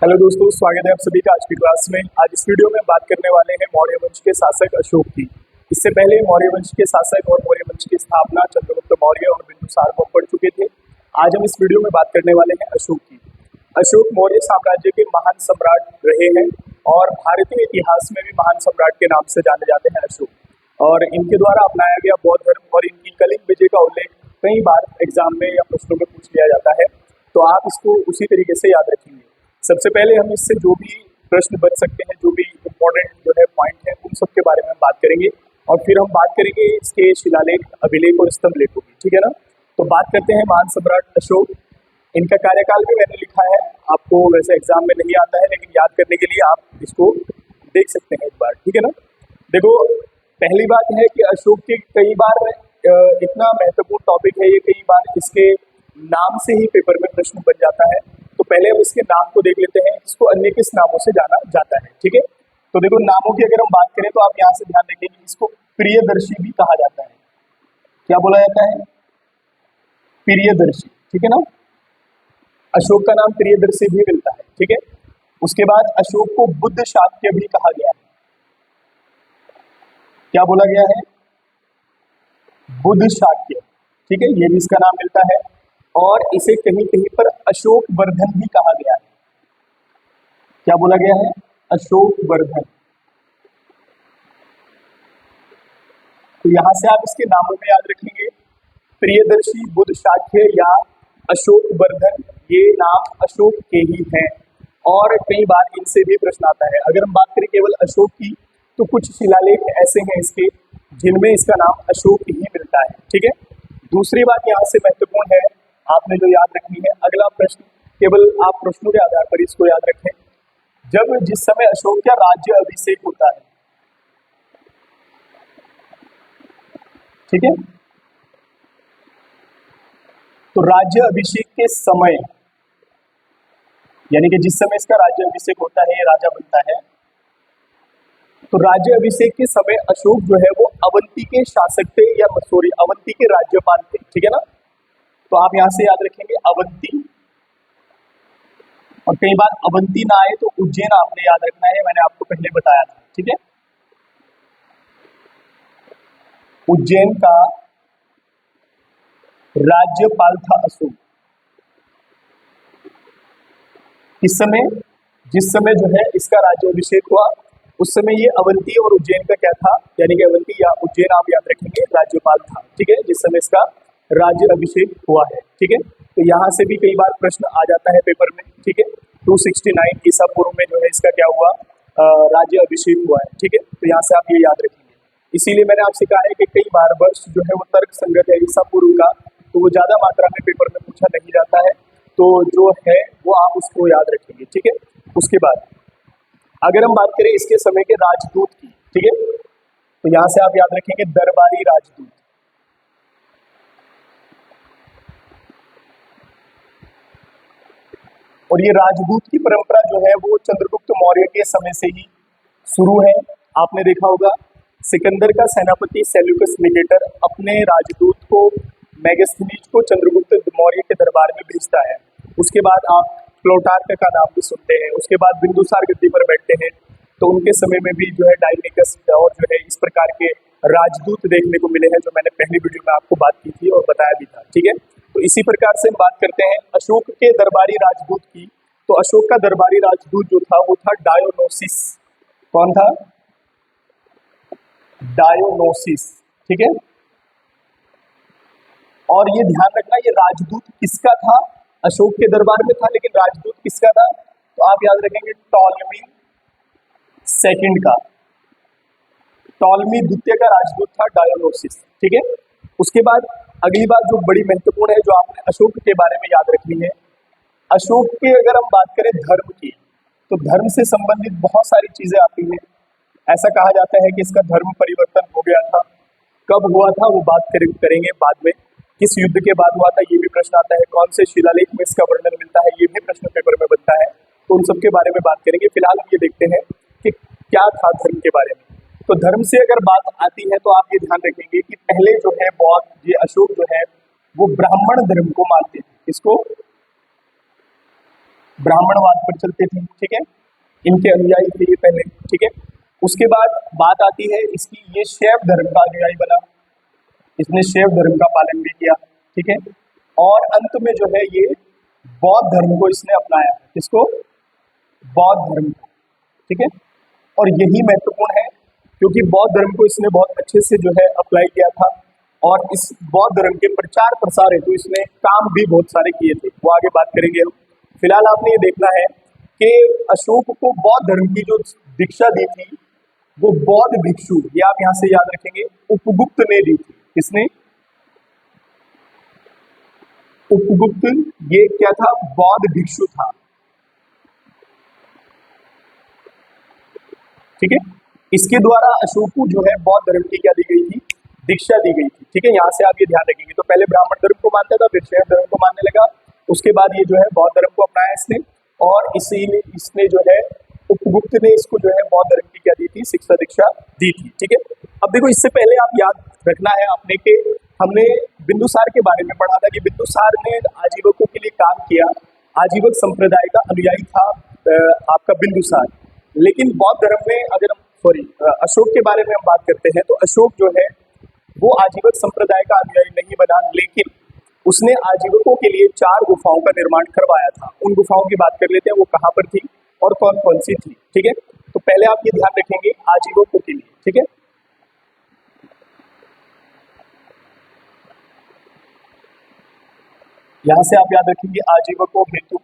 Hello दोस्तों, स्वागत है आप सभी का आज की क्लास में। आज इस वीडियो में बात करने वाले हैं मौर्य वंश के शासक अशोक की। इससे पहले मौर्य वंश के शासक और मौर्य वंश की स्थापना चंद्रगुप्त मौर्य और बिंदुसार को पढ़ चुके थे। आज हम इस वीडियो में बात करने वाले हैं अशोक की। अशोक मौर्य साम्राज्य के महान सम्राट रहे हैं और भारतीय इतिहास में भी महान सम्राट के नाम से जाने जाते हैं अशोक। और इनके द्वारा अपनाया गया बौद्ध धर्म और इनकी कलिंग विजय का उल्लेख कई बार एग्जाम में या प्रश्नों में पूछ लिया जाता है, तो आप इसको उसी तरीके से याद रखेंगे। सबसे पहले हम इससे जो भी प्रश्न बन सकते हैं, जो भी इम्पोर्टेंट जो है पॉइंट है, उन सब के बारे में हम बात करेंगे और फिर हम बात करेंगे इसके शिलालेख, अभिलेख और स्तंभ लेखों की। ठीक है ना। तो बात करते हैं महान सम्राट अशोक। इनका कार्यकाल भी मैंने लिखा है, आपको वैसे एग्जाम में नहीं आता है लेकिन याद करने के लिए आप इसको देख सकते हैं एक बार। ठीक है ना। देखो, पहली बात है कि अशोक के कई बार इतना महत्वपूर्ण टॉपिक है ये, कई बार इसके नाम से ही पेपर में प्रश्न बन जाता है। तो पहले हम इसके नाम को देख लेते हैं, इसको अन्य किस नामों से जाना जाता है। ठीक है। तो देखो, नामों की अगर हम बात करें तो आप यहाँ से ध्यान रखेंगे, इसको प्रियदर्शी भी कहा जाता है। क्या बोला जाता है? प्रियदर्शी। ठीक है ना। अशोक का नाम प्रियदर्शी भी मिलता है। ठीक है। उसके बाद अशोक को बुद्ध शाक्य भी कहा गया है। क्या बोला गया है? बुद्ध शाक्य। ठीक है, ये भी इसका नाम मिलता है। और इसे कहीं कहीं पर अशोक वर्धन भी कहा गया है। क्या बोला गया है? अशोक वर्धन। तो यहां से आप इसके नामों में याद रखेंगे, प्रियदर्शी, बुद्ध शाक्य या अशोक वर्धन, ये नाम अशोक के ही हैं और कई बार इनसे भी प्रश्न आता है। अगर हम बात करें केवल अशोक की, तो कुछ शिलालेख ऐसे हैं इसके जिनमें इसका नाम अशोक ही मिलता है। ठीक है। दूसरी बात यहाँ से महत्वपूर्ण है, आपने जो याद रखनी है, अगला प्रश्न केवल आप प्रश्नों के आधार पर इसको याद रखें। जब जिस समय अशोक का राज्य अभिषेक होता है, ठीक है, तो राज्य अभिषेक के समय, यानी कि जिस समय इसका राज्य अभिषेक होता है, ये राजा बनता है, तो राज्य अभिषेक के समय अशोक जो है वो अवंती के शासक थे, या सॉरी, अवंती के राज्यपाल थे। ठीक है ना। तो आप यहां से याद रखेंगे अवंती, और कई बार अवंती ना आए तो उज्जैन आपने याद रखना है, मैंने आपको पहले बताया था। ठीक है। उज्जैन का राज्यपाल था अशोक। इस समय, जिस समय जो है इसका राज्य अभिषेक हुआ, उस समय ये अवंती और उज्जैन का क्या था, यानी कि अवंती या उज्जैन आप याद रखेंगे राज्यपाल था। ठीक है, जिस समय इसका राज्य अभिषेक हुआ है। ठीक है। तो यहाँ से भी कई बार प्रश्न आ जाता है पेपर में। ठीक है। 269 ईसा पूर्व में जो है इसका क्या हुआ, राज्य अभिषेक हुआ है। ठीक है। तो यहाँ से आप ये याद रखेंगे। इसीलिए मैंने आपसे कहा है कि कई बार वर्ष जो है वो तर्क संगत है ईसा पूर्व का, तो वो ज्यादा मात्रा में पेपर में पूछा नहीं जाता है, तो जो है वो आप उसको याद रखेंगे। ठीक है। उसके बाद अगर हम बात करें इसके समय के राजदूत की, ठीक है, तो यहां से आप याद रखेंगे दरबारी राजदूत। और ये राजदूत की परंपरा जो है वो चंद्रगुप्त मौर्य के समय से ही शुरू है। आपने देखा होगा, सिकंदर का सेनापति सेल्यूकस निकेटर अपने राजदूत को, मेगास्थनीज को, चंद्रगुप्त मौर्य के दरबार में भेजता है। उसके बाद आप प्लूटार्क का नाम भी सुनते हैं। उसके बाद बिंदुसार गद्दी पर बैठते हैं, तो उनके समय में भी जो है डायनिकस और जो है इस प्रकार के राजदूत देखने को मिले हैं, जो मैंने पहली वीडियो में आपको बात की थी और बताया भी था। ठीक है। तो इसी प्रकार से हम बात करते हैं अशोक के दरबारी राजदूत की। तो अशोक का दरबारी राजदूत जो था वो था डायोनोसिस। कौन था? डायोनोसिस। ठीक है। और ये ध्यान रखना, ये राजदूत किसका था? अशोक के दरबार में था, लेकिन राजदूत किसका था? तो आप याद रखेंगे टॉलमी सेकंड का। टॉलमी द्वितीय का राजदूत था डायोनोसिस। ठीक है। उसके बाद अगली बात जो बड़ी महत्वपूर्ण है, जो आपने अशोक के बारे में याद रखनी है, अशोक की अगर हम बात करें धर्म की, तो धर्म से संबंधित बहुत सारी चीजें आती हैं। ऐसा कहा जाता है कि इसका धर्म परिवर्तन हो गया था। कब हुआ था वो बात करेंगे बाद में। किस युद्ध के बाद हुआ था ये भी प्रश्न आता है। कौन से शिलालेख में इसका वर्णन मिलता है, ये भी प्रश्न पेपर में बनता है। तो उन सब के बारे में बात करेंगे। फिलहाल ये देखते हैं कि क्या था धर्म के बारे में। तो धर्म से अगर बात आती है तो आप ये ध्यान रखेंगे कि पहले जो है बौद्ध, ये अशोक जो है वो ब्राह्मण धर्म को मानते थे। इसको ब्राह्मणवाद पर चलते थे, ठीक है, इनके अनुयायी थे ये पहले, ठीक है। उसके बाद बात आती है इसकी, ये शैव धर्म का अनुयायी बना, इसने शैव धर्म का पालन भी किया, ठीक है। और अंत में जो है ये बौद्ध धर्म को इसने अपनाया, किसको? बौद्ध धर्म को, ठीक है। और यही महत्वपूर्ण है क्योंकि बौद्ध धर्म को इसने बहुत अच्छे से जो है अप्लाई किया था और इस बौद्ध धर्म के प्रचार प्रसार हेतु इसने काम भी बहुत सारे किए थे, वो आगे बात करेंगे हम। फिलहाल आपने ये देखना है कि अशोक को बौद्ध धर्म की जो दीक्षा दी थी वो बौद्ध भिक्षु, ये आप यहां से याद रखेंगे, उपगुप्त ने दी थी। किसने? उपगुप्त। ये क्या था? बौद्ध भिक्षु था, ठीक है। इसके द्वारा अशोक को जो है बौद्ध धर्म की क्या दी गई थी? दीक्षा दी गई थी, ठीक है। यहाँ से आप ये ध्यान रखेंगे, तो पहले ब्राह्मण धर्म को मानता था, फिर शैव धर्म को मानने लगा, उसके बाद ये जो है बौद्ध धर्म को अपनाया इसने, और इसने जो है उपगुप्त ने इसको जो है बौद्ध धर्म की क्या दी थी? शिक्षा दीक्षा दी थी, ठीक है। अब देखो, इससे पहले आप याद रखना है आपने कि हमने बिंदुसार के बारे में पढ़ा था कि बिंदुसार ने आजीवकों के लिए काम किया, आजीवक संप्रदाय का अनुयायी था आपका बिंदुसार। लेकिन बौद्ध धर्म में अगर हम अशोक के बारे में हम बात करते हैं तो अशोक जो है वो आजीवक संप्रदाय का अनुयायी नहीं बना, लेकिन उसने आजीवकों के लिए 4 गुफाओं का निर्माण करवाया था। उन गुफाओं की बात कर लेते हैं, वो कहाँ पर थी और कौन कौन सी थी, ठीक है। तो पहले आप ये ध्यान रखेंगे आजीवकों के लिए, ठीक है। यहां से आप याद रखेंगे आजीवकों हेतु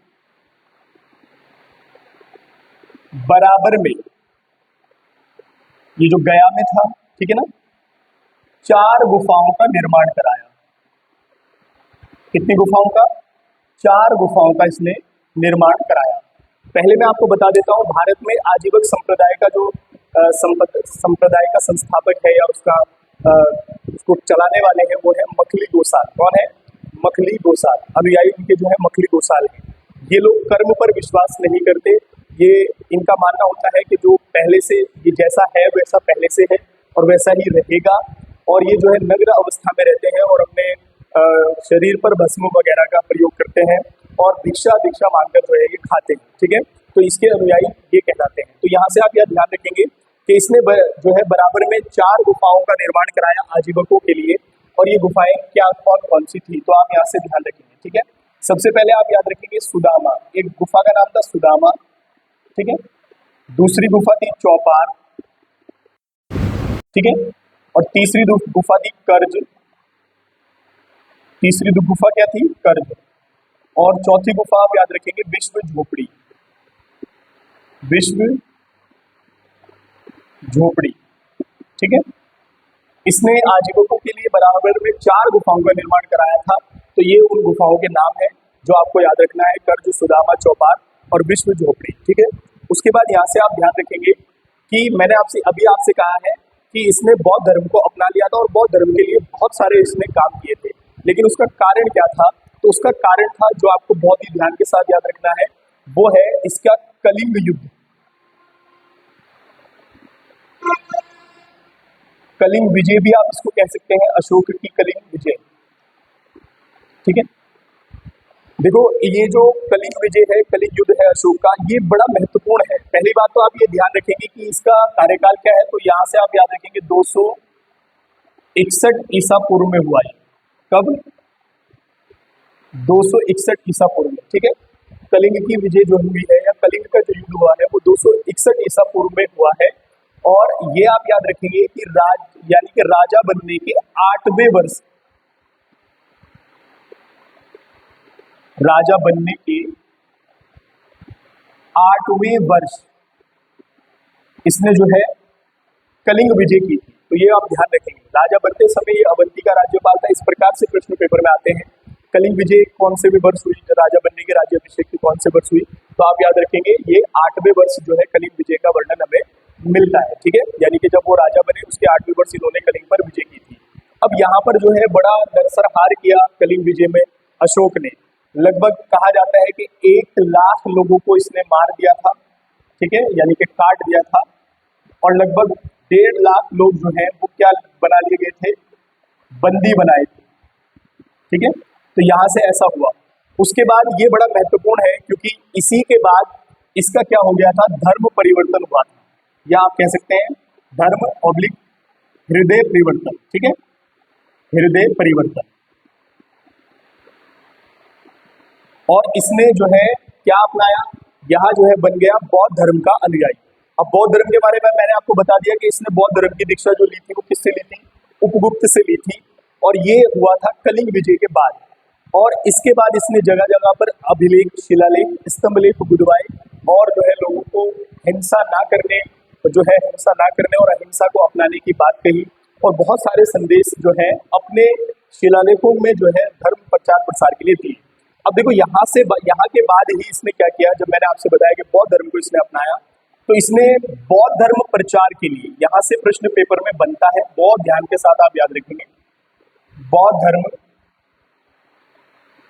बराबर में, ये जो गया में था, ठीक है ना, 4 गुफाओं का निर्माण कराया। कितनी गुफाओं का? 4 गुफाओं का इसने निर्माण कराया। पहले मैं आपको बता देता हूं, भारत में आजीवक संप्रदाय का जो संप्रदाय का संस्थापक है या उसको चलाने वाले हैं वो है मखली गोसाल। कौन है? मखली गोसाल। अनुयायी उनके जो है मखली गोसाल है। ये लोग कर्म पर विश्वास नहीं करते, ये इनका मानना होता है कि जो पहले से ये जैसा है वैसा पहले से है और वैसा ही रहेगा, और ये जो है नग्न अवस्था में रहते हैं और अपने शरीर पर भस्म वगैरह का प्रयोग करते हैं और भिक्षा दीक्षा मांगकर जो है ये खाते हैं, ठीक है। तो इसके अनुयायी ये कहलाते हैं। तो यहाँ से आप यह ध्यान रखेंगे कि इसने जो है बराबर में 4 गुफाओं का निर्माण कराया आजीवकों के लिए, और ये गुफाएं क्या कौन कौन सी थी तो आप यहाँ से ध्यान रखेंगे, ठीक है। सबसे पहले आप याद रखेंगे सुदामा, एक गुफा का नाम था सुदामा, ठीक है। दूसरी गुफा थी चौपार, ठीक है। और तीसरी गुफा थी कर्ज, तीसरी गुफा क्या थी? कर्ज। और चौथी गुफा आप याद रखेंगे विश्व झोपड़ी, विश्व झोपड़ी, ठीक है। इसने आजीवकों के लिए बराबर में 4 गुफाओं का निर्माण कराया था। तो ये उन गुफाओं के नाम है जो आपको याद रखना है, कर्ज, सुदामा, चौपार और विश्व झोपड़ी, ठीक है। उसके बाद यहाँ से आप ध्यान रखेंगे कि मैंने आपसे कहा है कि इसने बौद्ध धर्म को अपना लिया था और बौद्ध धर्म के लिए बहुत सारे इसने काम किए थे, लेकिन उसका कारण क्या था? तो उसका कारण था, जो आपको बहुत ही ध्यान के साथ याद रखना है, वो है इसका कलिंग युद्ध। कलिंग विजय भी आप इसको कह सकते हैं, अशोक की कलिंग विजय, ठीक है। देखो, ये जो कलिंग विजय है, कलिंग युद्ध है अशोक का, ये बड़ा महत्वपूर्ण है। पहली बात तो आप ये ध्यान रखेंगे कि इसका कार्यकाल क्या है, तो यहाँ से आप याद रखेंगे 261 ईसा पूर्व में हुआ है। कब? 261 ईसा पूर्व में, ठीक है। कलिंग की विजय जो हुई है या कलिंग का जो युद्ध हुआ है वो 261 ईसा पूर्व में हुआ है। और ये आप याद रखेंगे कि यानी कि राजा बनने के 8वें वर्ष, राजा बनने के 8वें वर्ष इसने जो है कलिंग विजय की थी। तो ये आप ध्यान रखेंगे, राजा बनते समय ये अवंती का राज्यपाल था। इस प्रकार से प्रश्न पेपर में आते हैं, कलिंग विजय कौन से भी वर्ष हुई, राजा बनने के राज्याभिषेक की कौन से वर्ष हुई, तो आप याद रखेंगे ये 8वें वर्ष जो है कलिंग विजय का वर्णन हमें मिलता है, ठीक है। यानी कि जब वो राजा बने उसके 8वें वर्ष इन्होंने कलिंग पर विजय की थी। अब यहाँ पर जो है बड़ा नरसंहार किया कलिंग विजय में अशोक ने। लगभग कहा जाता है कि 1 लाख लोगों को इसने मार दिया था, ठीक है, यानी कि काट दिया था। और लगभग 1.5 लाख लोग जो हैं वो क्या बना लिए गए थे? बंदी बनाए थे, ठीक है। तो यहाँ से ऐसा हुआ। उसके बाद ये बड़ा महत्वपूर्ण है क्योंकि इसी के बाद इसका क्या हो गया था, धर्म परिवर्तन हुआ था, या आप कह सकते हैं धर्म ऑब्लिक हृदय परिवर्तन। ठीक है, हृदय परिवर्तन। और इसने जो है क्या अपनाया, यहाँ जो है बन गया बौद्ध धर्म का अनुयायी। अब बौद्ध धर्म के बारे में मैंने आपको बता दिया कि इसने बौद्ध धर्म की दीक्षा जो ली थी वो किससे ली थी, उपगुप्त से ली थी, और ये हुआ था कलिंग विजय के बाद। और इसके बाद इसने जगह जगह पर अभिलेख, शिलालेख, स्तंभलेख बुधवाए और जो है लोगों को हिंसा ना करने, जो है हिंसा ना करने और अहिंसा को अपनाने की बात कही, और बहुत सारे संदेश जो है अपने शिलालेखों में जो है धर्म प्रचार प्रसार के लिए दिए। अब देखो यहाँ के बाद ही इसने क्या किया, जब मैंने आपसे बताया कि बौद्ध धर्म को इसने अपनाया, तो इसने बौद्ध धर्म प्रचार के लिए, यहाँ से प्रश्न पेपर में बनता है, बहुत ध्यान के साथ आप याद रखेंगे, बौद्ध धर्म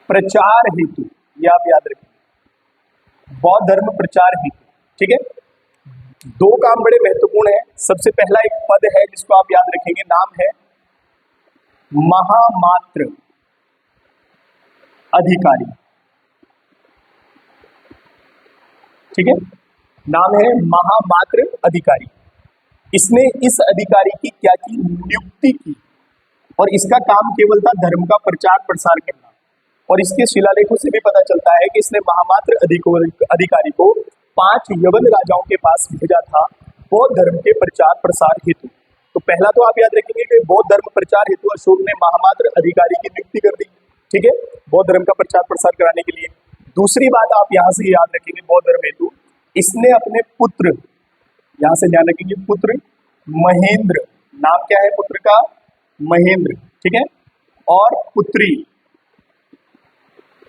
प्रचार हेतु, ये आप याद रखेंगे, बौद्ध धर्म प्रचार हेतु। ठीक है, दो काम बड़े महत्वपूर्ण है। सबसे पहला एक पद है जिसको आप याद रखेंगे, नाम है महामात्र अधिकारी। ठीक है, नाम है महामात्र अधिकारी। इसने इस अधिकारी की क्या की, नियुक्ति की, और इसका काम केवल था धर्म का प्रचार प्रसार करना। और इसके शिलालेखों से भी पता चलता है कि इसने महामात्र अधिकारी को 5 यवन राजाओं के पास भेजा था बौद्ध धर्म के प्रचार प्रसार हेतु। तो पहला तो आप याद रखेंगे कि बौद्ध धर्म प्रचार हेतु अशोक ने महामात्र अधिकारी की नियुक्ति कर दी। ठीक है, बौद्ध धर्म का प्रचार प्रसार कराने के लिए। दूसरी बात आप यहाँ से याद रखेंगे, बौद्ध धर्म हेतु इसने अपने पुत्र, यहाँ से ध्यान रखेंगे, पुत्र महेंद्र, नाम क्या है पुत्र का, महेंद्र। ठीक है, और पुत्री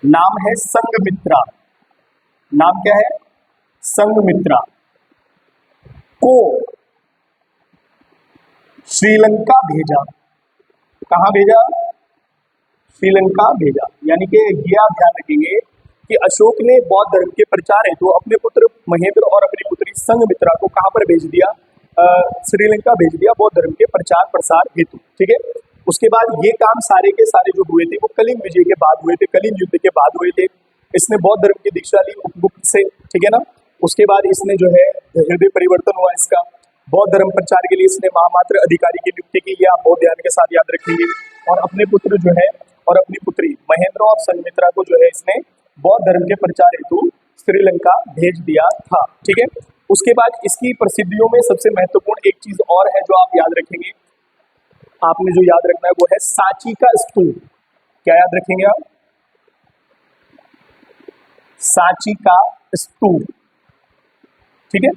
नाम है संघमित्रा, नाम क्या है, संघमित्रा, को श्रीलंका भेजा। कहां भेजा, श्रीलंका भेजा। यानी कि ये आप ध्यान रखेंगे कि अशोक ने बौद्ध धर्म के प्रचार हेतु अपने पुत्र महेंद्र और अपनी पुत्री संघमित्रा को कहां पर भेज दिया, श्रीलंका भेज दिया बौद्ध धर्म के प्रचार प्रसार हेतु। ठीक है, उसके बाद ये काम सारे के सारे जो हुए थे वो कलिंग विजय के बाद हुए थे, कलिंग युद्ध के बाद हुए थे। इसने बौद्ध धर्म की दीक्षा ली उपगुप्त से। ठीक है ना, उसके बाद इसने जो है हृदय परिवर्तन हुआ इसका। बौद्ध धर्म प्रचार के लिए इसने महामात्र अधिकारी की नियुक्ति की, आप बहुत ध्यान के साथ याद रखेंगे। और अपने पुत्र जो है और अपनी पुत्री महेंद्र और संघमित्रा को जो है इसने बौद्ध धर्म के प्रचार हेतु श्रीलंका भेज दिया था। ठीक है, उसके बाद इसकी प्रसिद्धियों में सबसे महत्वपूर्ण एक चीज और है जो आप याद रखेंगे, आपने जो याद रखना है वो है सांची का स्तूप। क्या याद रखेंगे आप, सांची का स्तूप। ठीक है,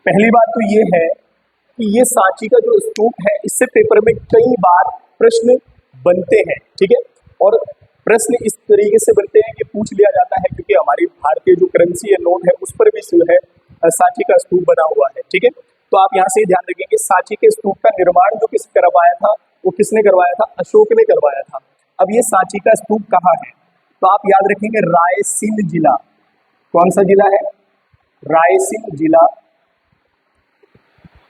पहली बात तो ये है कि ये सांची का जो स्तूप है इससे पेपर में कई बार प्रश्न बनते हैं। ठीक है, और प्रश्न इस तरीके से बनते हैं कि पूछ लिया जाता है, क्योंकि हमारी भारतीय जो करेंसी है, नोट है, उस पर भी जो है सांची का स्तूप बना हुआ है। ठीक है, तो आप यहाँ से ध्यान रखेंगे सांची के स्तूप का निर्माण जो किसने करवाया था, वो किसने करवाया था, अशोक ने करवाया था। अब ये सांची का स्तूप कहाँ है, तो आप याद रखेंगे रायसीन जिला। कौन सा जिला है, रायसीन जिला,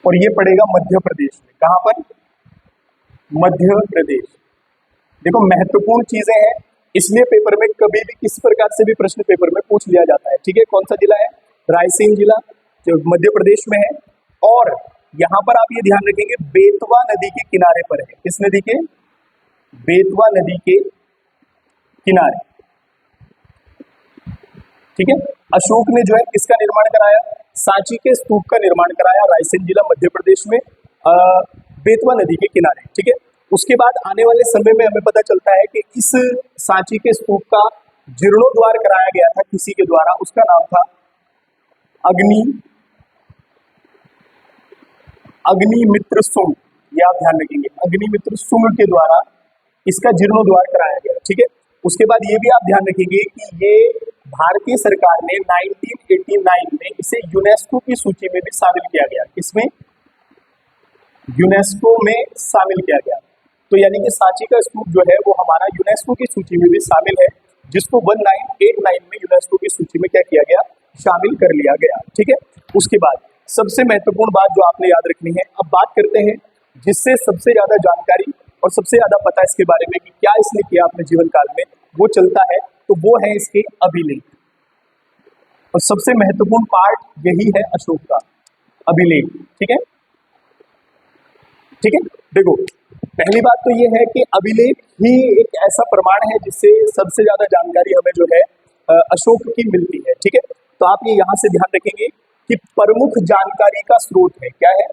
और ये पड़ेगा मध्य प्रदेश में। कहां पर, मध्य प्रदेश। देखो महत्वपूर्ण चीजें हैं, इसलिए पेपर में कभी भी किसी प्रकार से भी प्रश्न पेपर में पूछ लिया जाता है। ठीक है, कौन सा जिला है, रायसीन जिला, जो मध्य प्रदेश में है। और यहां पर आप ये ध्यान रखेंगे बेतवा नदी के किनारे पर है। किस नदी के, बेतवा नदी के किनारे। ठीक है, अशोक ने जो है किसका निर्माण कराया, सांची के स्तूप का निर्माण कराया, रायसेन जिला मध्य प्रदेश में बेतवा नदी के किनारे। ठीक है, उसके बाद आने वाले समय में हमें पता चलता है कि इस सांची के स्तूप का जीर्णोद्वार कराया गया था किसी के द्वारा, उसका नाम था अग्निमित्र सुंग। ये आप ध्यान रखेंगे, अग्निमित्र सुंग के द्वारा इसका जीर्णोद्वार कराया गया। ठीक है, उसके बाद ये भी आप ध्यान रखेंगे कि ये भारतीय सरकार ने 1989 में इसे यूनेस्को की सूची में भी शामिल किया गया। किसमें, यूनेस्को में शामिल किया गया। तो यानी कि सांची का स्तूप जो है वो हमारा यूनेस्को की सूची में भी शामिल है, जिसको 1989 में यूनेस्को की सूची में क्या किया गया, शामिल कर लिया गया। ठीक है, उसके बाद सबसे महत्वपूर्ण बात जो आपने याद रखनी है, अब बात करते हैं जिससे सबसे ज्यादा जानकारी और सबसे ज्यादा पता इसके बारे में कि क्या इसने किया अपने जीवन काल में, वो चलता है। तो तो वो है इसके अभिलेख। और सबसे महत्वपूर्ण पार्ट यही है अशोक का, अभिलेख। ठीक है, ठीक है। देखो, पहली बात तो ये है कि अभिलेख ही एक ऐसा प्रमाण है जिससे सबसे ज्यादा जानकारी हमें जो है अशोक की मिलती है। ठीक है, तो आप ये यहां से ध्यान रखेंगे कि प्रमुख जानकारी का स्रोत है, क्या है,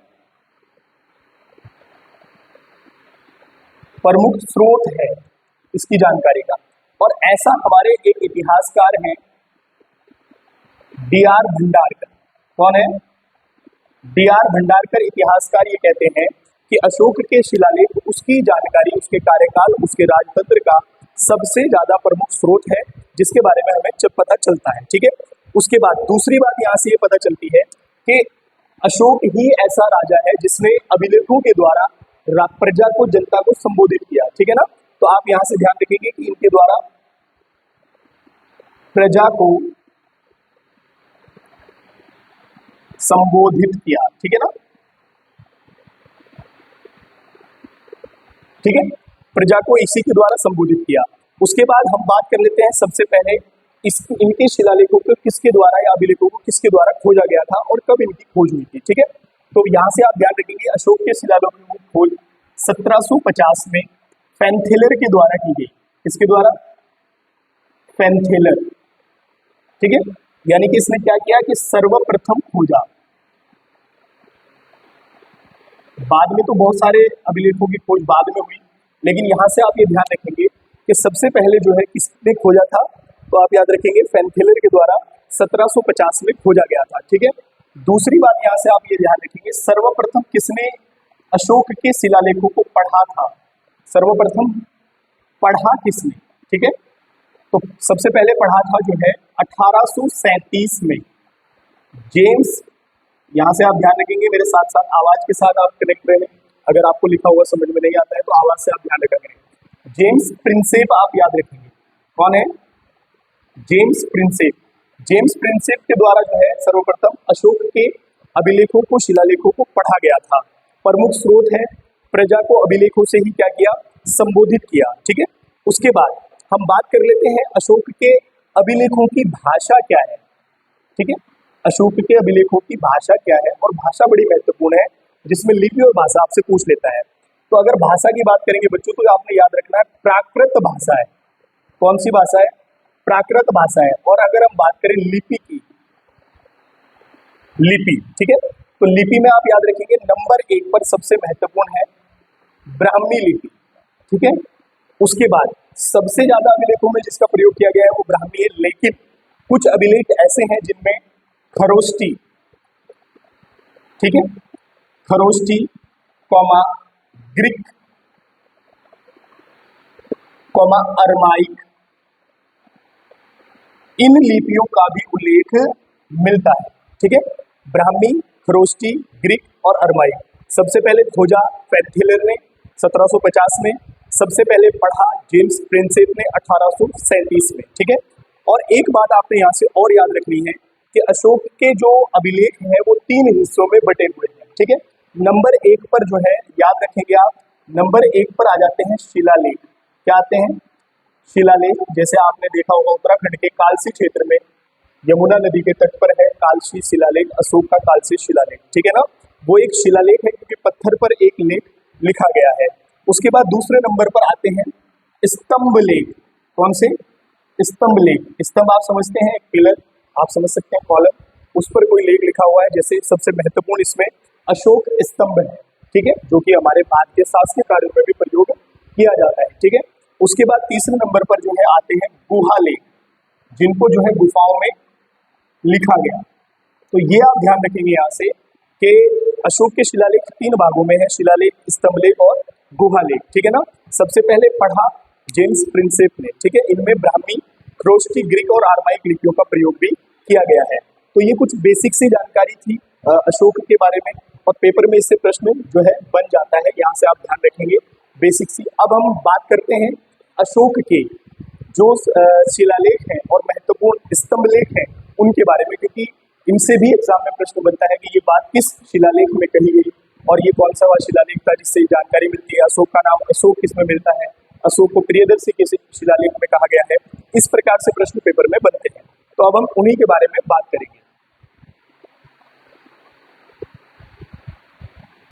प्रमुख स्रोत है इसकी जानकारी का। और ऐसा हमारे एक इतिहासकार हैं डी.आर. भंडारकर। कौन है? डी.आर. भंडारकर इतिहासकार ये कहते हैं कि अशोक के शिलालेख उसकी जानकारी, उसके कार्यकाल, उसके राजतंत्र का सबसे ज्यादा प्रमुख स्रोत है जिसके बारे में हमें जब पता चलता है। ठीक है, उसके बाद दूसरी बात यहाँ से ये पता चलती है कि अशोक ही ऐसा राजा है जिसने अभिलेखों के द्वारा प्रजा को, जनता को संबोधित किया। ठीक है ना, तो आप यहां से ध्यान रखेंगे कि इनके द्वारा प्रजा को संबोधित किया। ठीक है ना, ठीक है, प्रजा को इसी के द्वारा संबोधित किया। उसके बाद हम बात कर लेते हैं सबसे पहले इनके शिलालेखों को किसके द्वारा या अभिलेखों को किसके द्वारा खोजा गया था और कब इनकी खोज हुई थी। ठीक है, तो यहां से आप ध्यान रखेंगे अशोक के शिलालेखों की खोज 1750 में फैनथेलर के द्वारा की गई। किसके द्वारा? फैनथेलर। ठीक है, यानी कि इसने क्या किया कि सर्वप्रथम खोजा। बाद में तो बहुत सारे अभिलेखों की खोज बाद में हुई, लेकिन यहां से आप ये ध्यान रखेंगे कि सबसे पहले जो है किसने खोजा था, तो आप याद रखेंगे फैनथेलर के द्वारा 1750 में खोजा गया था। ठीक है, दूसरी बात यहां से आप ये ध्यान रखेंगे सर्वप्रथम किसने अशोक के शिलालेखों को पढ़ा था, सर्वप्रथम पढ़ा किसने। ठीक है, तो सबसे पहले पढ़ा था जो है 1837 में जेम्स। यहां से आप ध्यान रखेंगे, मेरे साथ साथ आवाज के साथ आप कनेक्ट रहें, अगर आपको लिखा हुआ समझ में नहीं आता है तो आवाज से आप ध्यान रखा करें। जेम्स प्रिंसेप आप याद रखेंगे, कौन है? James Prinsep. जेम्स प्रिंसेप के द्वारा जो है सर्वप्रथम अशोक के अभिलेखों को, शिलालेखों को पढ़ा गया था। प्रमुख स्रोत है, प्रजा को अभिलेखों से ही क्या किया, संबोधित किया। ठीक है, उसके बाद हम बात कर लेते हैं अशोक के अभिलेखों की भाषा क्या है। ठीक है, अशोक के अभिलेखों की भाषा क्या है, और भाषा बड़ी महत्वपूर्ण है जिसमें लिपि और भाषा आपसे पूछ लेता है। तो अगर भाषा की बात करेंगे बच्चों तो आपने याद रखना है प्राकृत भाषा है। कौन सी भाषा है? प्राकृत भाषा है। और अगर हम बात करें लिपि की, लिपि, ठीक है, तो लिपि में आप याद रखेंगे नंबर 1 पर सबसे महत्वपूर्ण है ब्राह्मी लिपि। ठीक है, उसके बाद सबसे ज्यादा अभिलेखों में जिसका प्रयोग किया गया है वो ब्राह्मी है, लेकिन कुछ अभिलेख ऐसे हैं जिनमें खरोष्टी, ठीक है, Kharosthi comma Greek comma Aramaic, इन लिपियों का भी उल्लेख मिलता है। ठीक है, ब्राह्मी, खरोष्टी, ग्रीक और अरमाइक सबसे पहले खोजा फैनथेलर ने 1750 में, सबसे पहले पढ़ा जेम्स प्रिंसेप ने 1837 में। ठीक है, और एक बात आपने यहाँ से और याद रखनी है कि अशोक के जो अभिलेख हैं वो 3 हिस्सों में बटे हुए हैं। ठीक है, नंबर 1 पर जो है याद रखेंगे आप, नंबर 1 पर आ जाते हैं शिलालेख। क्या आते हैं? शिलालेख। जैसे आपने देखा होगा उत्तराखंड के कालसी क्षेत्र में यमुना नदी के तट पर है कालसी शिलालेख, अशोक का कालसी शिलालेख। ठीक है ना, वो एक शिलालेख है क्योंकि पत्थर पर एक लेख लिखा गया है। उसके बाद दूसरे नंबर पर आते हैं स्तंभ लेख। कौन से? स्तंभ लेख। स्तंभ आप समझते हैं, पिलर, आप समझ सकते हैं कॉलम, उस पर कोई लेख लिखा हुआ है। जैसे सबसे महत्वपूर्ण इसमें अशोक स्तंभ है, ठीक है, जो कि हमारे भारतीय शासकीय कार्यों में भी प्रयोग किया जाता है। ठीक है, उसके बाद तीसरे नंबर पर जो है आते हैं गुहा लेख, जिनको जो है गुफाओं में लिखा गया। तो ये आप ध्यान रखेंगे यहाँ से कि अशोक के शिलालेख 3 भागों में है, शिलालेख, स्तंभ लेख और गुहा लेख। ठीक है ना, सबसे पहले पढ़ा जेम्स प्रिंसेप ने। ठीक है, इनमें ब्राह्मी, खरोष्टी, ग्रीक और आरमाइक लिपियों का प्रयोग भी किया गया है। तो ये कुछ बेसिक सी जानकारी थी अशोक के बारे में, और पेपर में इससे प्रश्न जो है बन जाता है, यहाँ से आप ध्यान रखेंगे बेसिक सी। अब हम बात करते हैं अशोक के जो शिलालेख हैं और महत्वपूर्ण स्तंभ लेख हैं उनके बारे में, क्योंकि इनसे भी एग्जाम में प्रश्न बनता है कि ये बात किस शिलालेख में कही गई और ये कौन सा वह शिलालेख था जिससे जानकारी मिलती है, अशोक का नाम अशोक किसमें मिलता है, अशोक को प्रियदर्शी के शिलालेख में कहा गया है। इस प्रकार से प्रश्न पेपर में बनते हैं। तो अब हम उन्हीं के बारे में बात करेंगे।